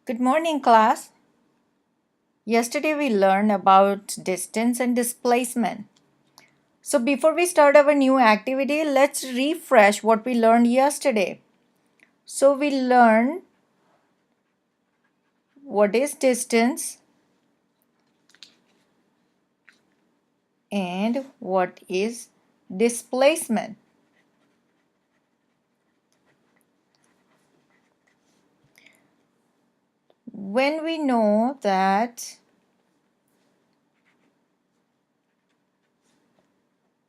Good morning, class. Yesterday we learned about distance and displacement. So before we start our new activity, let's refresh what we learned yesterday. So we learned what is distance and what is displacement. When we know that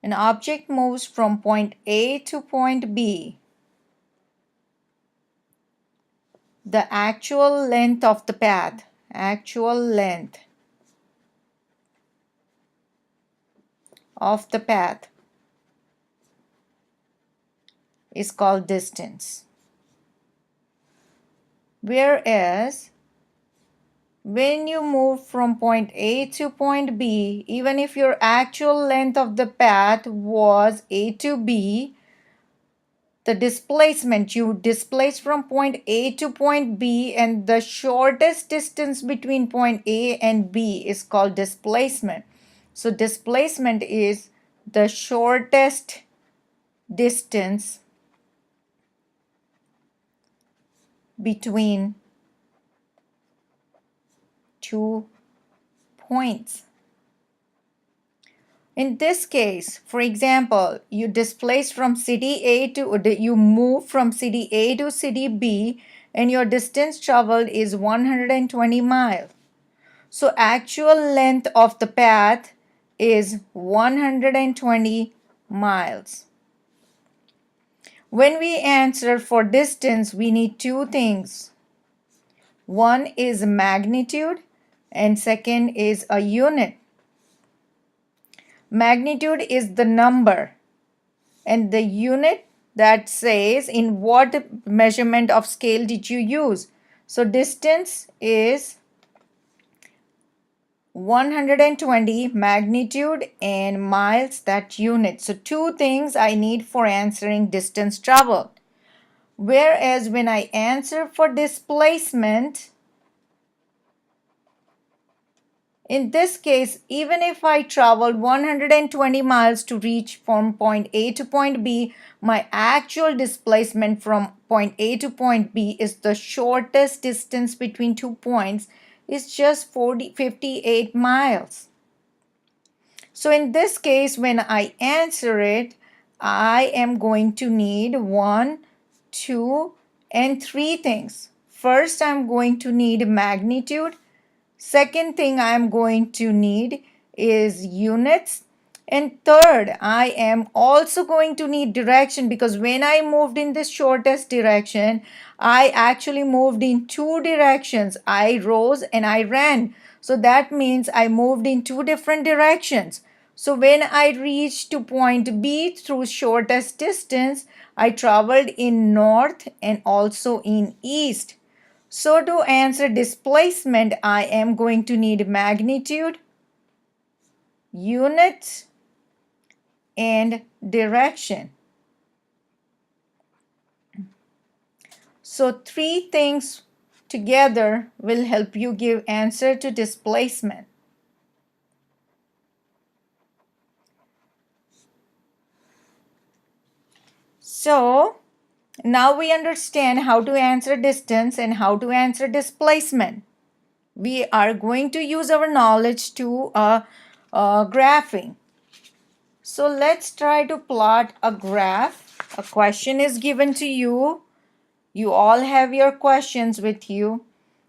an object moves from point A to point B, the actual length of the path is called distance. Whereas when you move from point A to point B, even if your actual length of the path was A to B, the displacement, you displace from point A to point B, and the shortest distance between point A and B is called displacement. So displacement is the shortest distance between two points. In this case, for example, you move from city A to city B, and your distance traveled is 120 miles. So actual length of the path is 120 miles. When we answer for distance, we need two things. One is magnitude and second is a unit. Magnitude is the number, and the unit that says in what measurement of scale did you use. So distance is 120, magnitude, and miles, that unit. So two things I need for answering distance traveled. Whereas when I answer for displacement, in this case, even if I traveled 120 miles to reach from point A to point B, my actual displacement from point A to point B is the shortest distance between 2 points, is just 58 miles. So in this case, when I answer it, I am going to need 1, 2, and 3 things. First, I'm going to need magnitude. Second thing I'm going to need is units. And third, I am also going to need direction, because when I moved in this shortest direction, I actually moved in two directions. I rose and I ran. So that means I moved in two different directions. So when I reached to point B through shortest distance, I traveled in north and also in east. So to answer displacement, I am going to need magnitude, units, and direction. So three things together will help you give answer to displacement. So now we understand how to answer distance and how to answer displacement. We are going to use our knowledge to graphing. So let's try to plot a graph. A question is given to you. You all have your questions with you.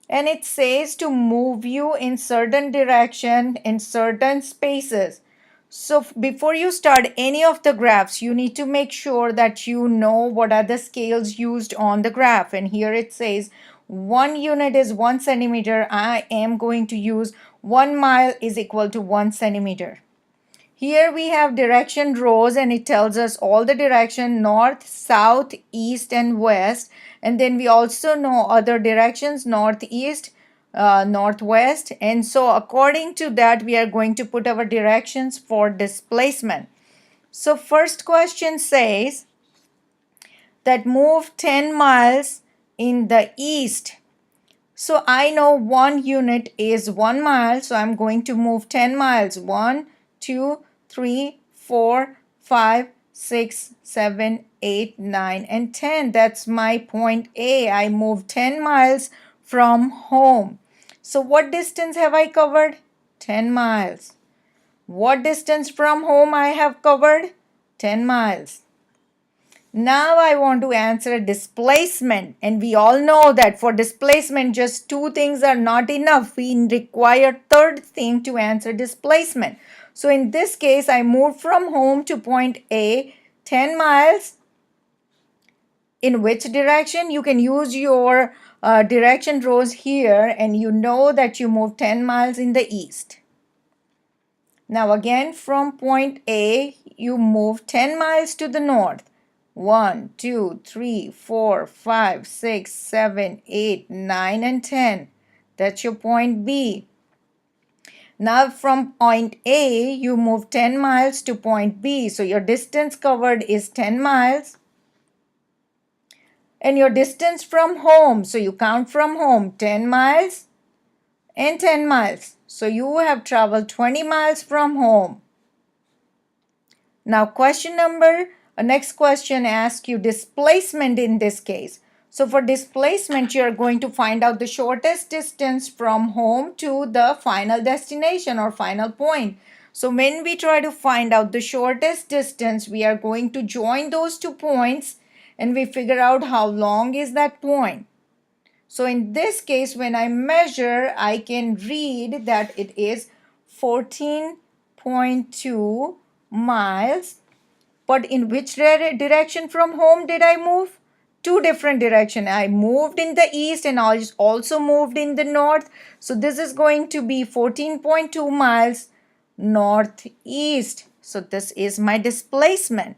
And it says to move you in certain direction in certain spaces. So before you start any of the graphs, you need to make sure that you know what are the scales used on the graph. And here it says 1 unit is 1 centimeter. I am going to use 1 mile is equal to 1 centimeter. Here we have direction rows, and it tells us all the direction: north, south, east, and west. And then we also know other directions: northeast, northwest. And so according to that, we are going to put our directions for displacement. So first question says that move 10 miles in the east. So I know 1 unit is 1 mile, so I'm going to move 10 miles. 1, 2, 3, 4, 5, 6, 7, 8, 9, and 10. That's my point A. I moved 10 miles from home. So what distance have I covered? 10 miles. What distance from home I have covered? 10 miles. Now I want to answer displacement, and we all know that for displacement just two things are not enough. We require third thing to answer displacement. So in this case I moved from home to point A 10 miles. In which direction? You can use your direction rows here, and you know that you moved 10 miles in the east. Now again from point A you move 10 miles to the north. 1, 2, 3, 4, 5, 6, 7, 8, 9, and 10. That's your point B. Now from point A, you move 10 miles to point B. So your distance covered is 10 miles. And your distance from home, so you count from home, 10 miles and 10 miles. So you have traveled 20 miles from home. Now next question asks you displacement in this case. So for displacement, you're going to find out the shortest distance from home to the final destination or final point. So when we try to find out the shortest distance, we are going to join those 2 points and we figure out how long is that point. So in this case, when I measure, I can read that it is 14.2 miles. But in which direction from home did I move? 2 different directions. I moved in the east and I also moved in the north. So this is going to be 14.2 miles northeast. So this is my displacement.